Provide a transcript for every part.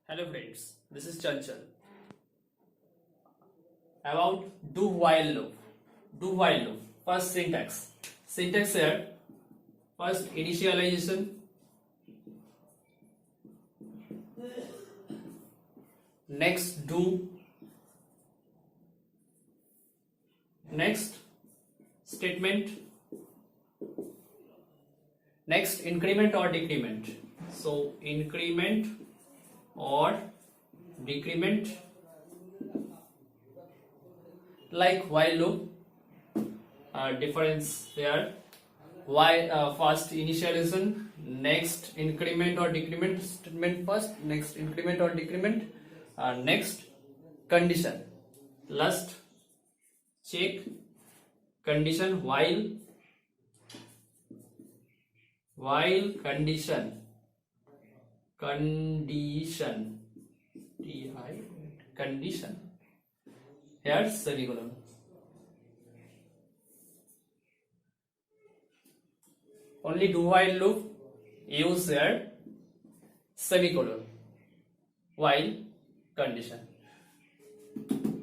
Hello friends, this is Chanchal. About do while loop. Do while loop. First syntax. Syntax here. First initialization. Next do. Next statement. Next increment or decrement. So increment or decrement, like while loop. Difference here. First initialization, next increment or decrement statement first, next increment or decrement, next condition, last check condition, while condition condition here semicolon. Only do while loop use here semicolon while condition.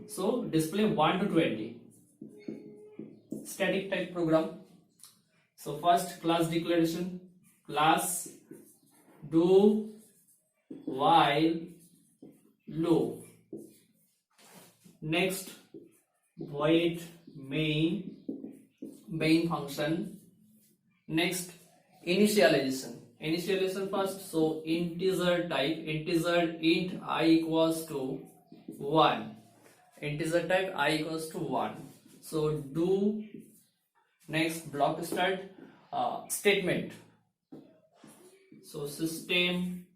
So display 1 to 20 static type program. So first class declaration, class do while loop. Next void main function. Next initialization first. So integer type, integer int I equals to 1, integer type I equals to 1. So do. Next block start statement. So system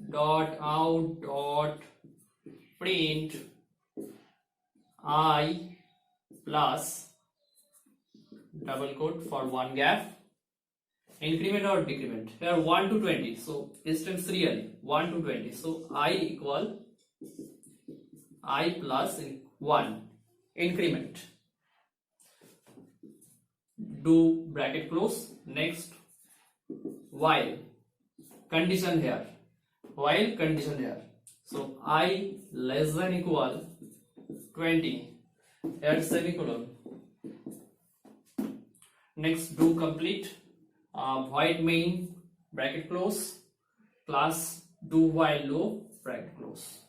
dot out dot print I plus double quote for one gap, increment or decrement here 1 to 20. So instance real 1 to 20. So I equal I plus 1 increment. Do bracket close. Next while condition here, while condition here. So I less than equal 20 here semicolon. Next do complete void main bracket close, class do while loop bracket close.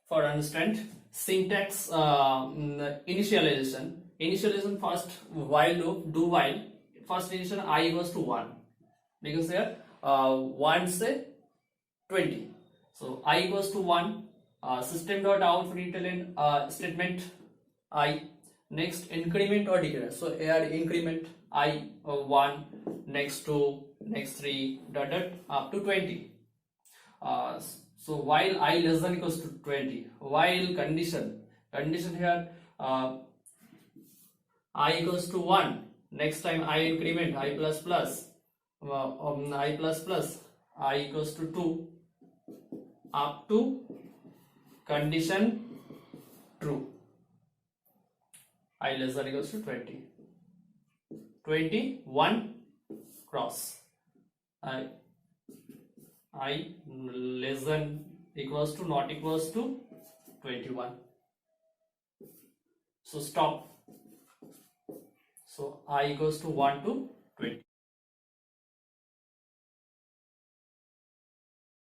For understand syntax, initialization first while loop do while, first initial I equals to 1 because here 1 say 20. So I equals to 1, system dot out println statement I. Next increment or decrement. So here increment I 1, next 2, next 3 dot up to 20. So while I less than equals to 20, while condition here I equals to 1, next time I increment I plus plus I equals to 2 up to condition true, I less than equals to 20, 21 cross I less than equals to not equals to 21. So stop. So I equals to 1 to 20.